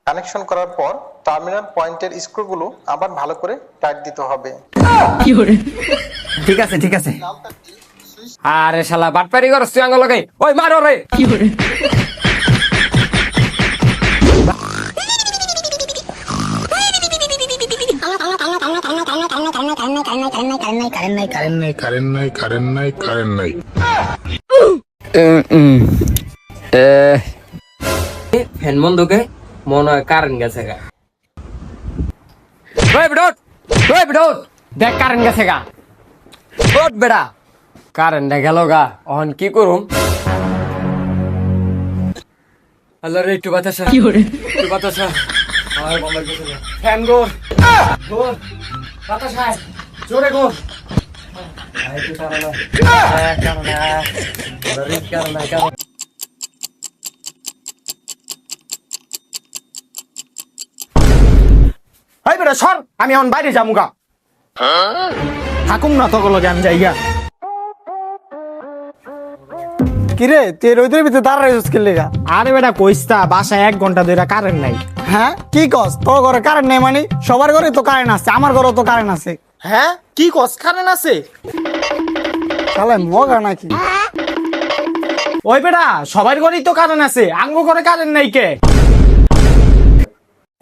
Connection করার পর terminal পয়েন্টের স্ক্রুগুলো আবার ভালো করে টাইট দিতে হবে। ঠিক আছে ঠিক আছে। আরে শালা বাটপারি করছ তুই আঙ্গুল লাগাই ওই মারো রে। ফ্যান বন্ধকে মনে হয় কারেন্ট গেছে গা। দেখ কারেন্ট গেছে গা। বেড়া কারেন্টটা গেল গা, অহন কি করুম? আল্লাহ রে একটু বাতাসা, একটু বাতাসা। আমার বাবার কাছে ফ্যান গোর গোর বাতাস আয় জোরে গোর। একটু কারণা কারণা রে কারণা কারণা। এই বেটা সর, আমি এখন বাইরে যামুগা। থাকুম না তখন লগে আমি যাইগা। কিরে তুই রোদের ভিতরে দাঁড়ায় কে লেগা? আরে বেটা কইস্তা বাসায় 1 ঘন্টা ধরে কারেন্ট নাই। হ্যাঁ কি কস? তোর ঘরে কারেন্ট নাই মানে? সবার ঘরে তো কারেন্ট আছে, আমার ঘরেও তো কারেন্ট আছে। হ্যাঁ কি কস কারেন্ট আছে? শালা মগা নাকি? ওই বেটা সবার ঘরেই তো কারেন্ট আছে, আঙ্গো ঘরে কারেন্ট নাই কে?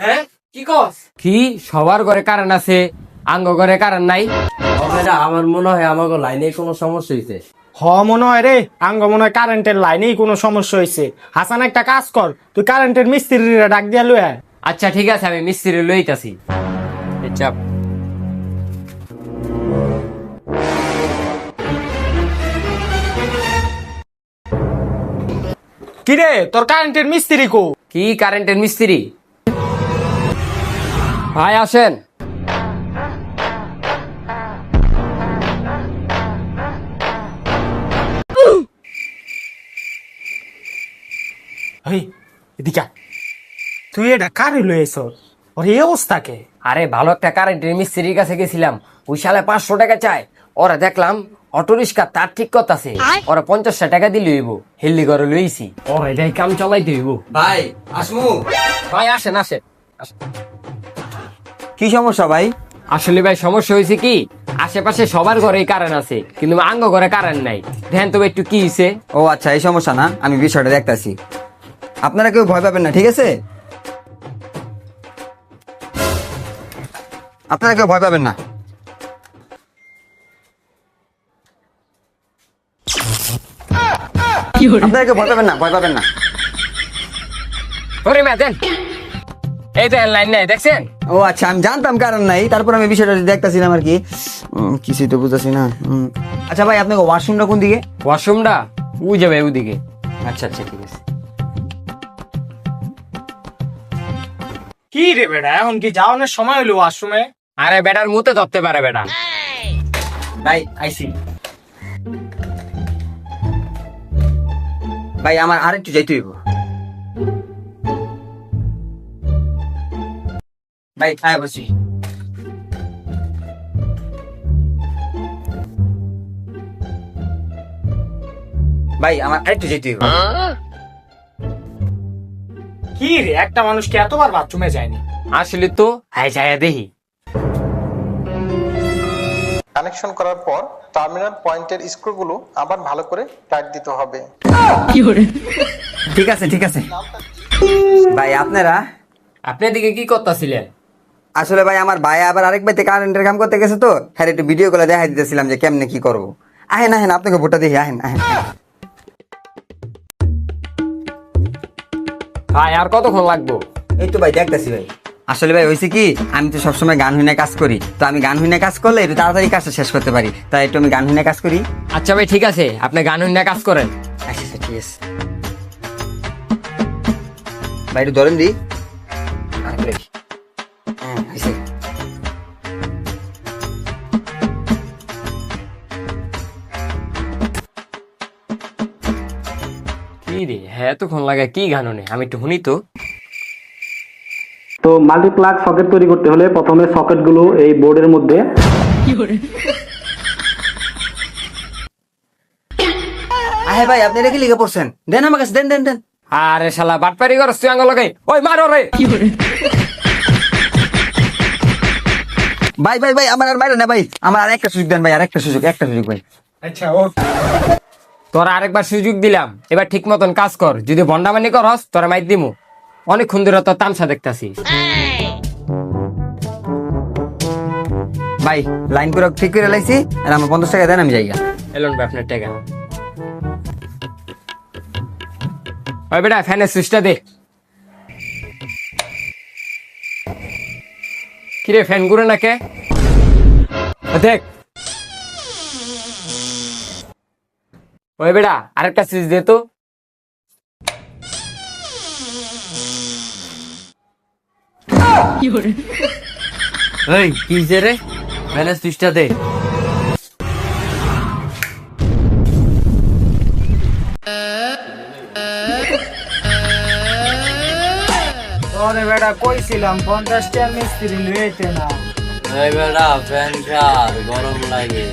হ্যাঁ কি কস? কি সবার ঘরে কারেন্ট আছে আঙ্গ ঘরে কারেন্ট নাই? আমার মনে হয় আমাকে লাইনে কোনো সমস্যা হয়েছে। হ মনে হয় রে, আঙ্গ মনে হয় কারেন্টের লাইনেই কোনো সমস্যা হয়েছে। হাসান একটা কাজ কর, তুই কারেন্টের মিস্ত্রিরা ডাক দিয়া লয়ে আয়। আচ্ছা ঠিক আছে, আমি মিস্ত্রি লইতাছি। চাপ কিরে তোর কারেন্টের মিস্ত্রি কো? কি কারেন্টের মিস্ত্রি? ভাই আসেন। হেই এদিকে আয়। তুই এটা কারে লয়েছ? ওর এই অবস্থা কে? আরে ভালো একটা কারেন্টের মিস্ত্রির কাছে গেছিলাম, ওই সালে 500 টাকা চায়। ওরা দেখলাম অটো রিক্সা তার ঠিক করতেছে, ওরা 50 টাকা দিলে হইব। হেল্লি ঘরে লইছি, ওরা এটাই কাম চালাইতে হইব। ভাই আসমু। ভাই আসেন আসেন। কি সমস্যা ভাই? আসলে ভাই সমস্যা হয়েছে কি, আশেপাশে সবার ঘরেই কারেন্ট আছে কিন্তু আঙ্গ ঘরে কারেন্ট নাই। ধ্যান তো একটু কি হয়েছে? ও আচ্ছা এই সমস্যা না, আমি বিষয়টা দেখতাছি। আপনারা কেউ ভয় পাবেন না, ঠিক আছে? আপনারা কেউ ভয় পাবেন না। আপনারা কেউ ভয় পাবেন না, ভয় পাবেন না। ওরে মা দেন, এই দেন লাইন নাই দেখছেন? ও আচ্ছা আমি জানতাম কারণ নাই, তারপর আমি বিষয়টা দেখতাছিলাম আর কি। কিছুই তো বুঝতেছি না। আচ্ছা ভাই আপনাকে ওয়াশরুমটা কোন দিকে? ওয়াশরুমটা ওই যাবে ওইদিকে। আচ্ছা আচ্ছা ঠিক আছে। কি রে বেটা এখন কি যাওয়ানোর সময় হলো ওয়াশরুমে? আরে বেটার মুতে ধরতে পারে বেটা। ভাই আইসি। ভাই আমার আরেকটু যাইতে হইব। ভাই আয় বসি। ভাই আমার আরেকটু যেতে হইব। কি রে একটা মানুষ কি এতবার বাথরুমে যায়নি? আসলে তো হাই যায় দেখি। কানেকশন করার পর টার্মিনাল পয়েন্টের স্ক্রুগুলো আবার ভালো করে টাইট দিতে হবে। ঠিক আছে ঠিক আছে। ভাই আপনারা আপনি এদিকে কি করতেছিলেন? আসলে ভাই আমার ভাই আবার আরেক ভাইতে কারেন্টের কাম করতে গেছে তো, হ্যাঁ একটু ভিডিও করে দেখাই দিতেছিলাম যে কেমনে কি করবো। আহেন আহেন আপনাকে ভোটটা দেখি, আহেন আহেন। ভাই আর কতক্ষণ লাগবো? এই তো ভাই দেখতেছি ভাই। আসলে ভাই হয়েছে কি, আমি তো সবসময় গান শুনে কাজ করি, তো আমি গান শুনে কাজ করলে একটু তাড়াতাড়ি কাজটা শেষ করতে পারি, তাই একটু আমি গান শুনে কাজ করি। আচ্ছা ভাই ঠিক আছে, আপনি গান শুনে কাজ করেন। আচ্ছা আচ্ছা ঠিক আছে ভাই, একটু ধরেন দি। হ্যাঁ হয়েছে। কি রে হ্যাঁ এতক্ষণ লাগে কি গান শুনে? আমি একটু শুনি তো। তো মাল্টিপ্লাগ সকেট তৈরি করতে হলে প্রথমে সকেটগুলো এই বোর্ডের মধ্যে আহে ভাই আপনি রেখে লিখে পড়ছেন, দেন আমার কাছে, দেন দেন দেন। আরে শালা বাটপারি করছ তুই আঙ্গ লগে ওই মারো রে ভাই ভাই ভাই আমার আর মাইরো না ভাই, আমার আর একটা সুযোগ দেন ভাই, আর একটা সুযোগ ভাই। আচ্ছা ও তোর আরেকবার সুযোগ দিলাম, এবার ঠিক মতন কাজ কর, যদি ভন্ডামানি করস তোরা মাইর দিমু। অনেকক্ষণ ধরে তোর তামসা দেখতাছি। ভাই লাইন করে ঠিক করে লাইছি, আর আমার 50 টাকা দেন আমি যাইগা। এলন ভাই আপনার টাকা। ওই বেটা ফ্যানের সুইচটা দে। কিরে ফ্যান ঘুরে না কে? দেখ ওই বেটা আরেকটা সুইচ দে তো। এই কি যে রে ফ্যানের সুইচটা দে। ওরে বেটা কইছিলাম 50 টাকা মিস্ত্রি লইতে না। এই বেটা ফ্যান ছাড়, গরম লাগে।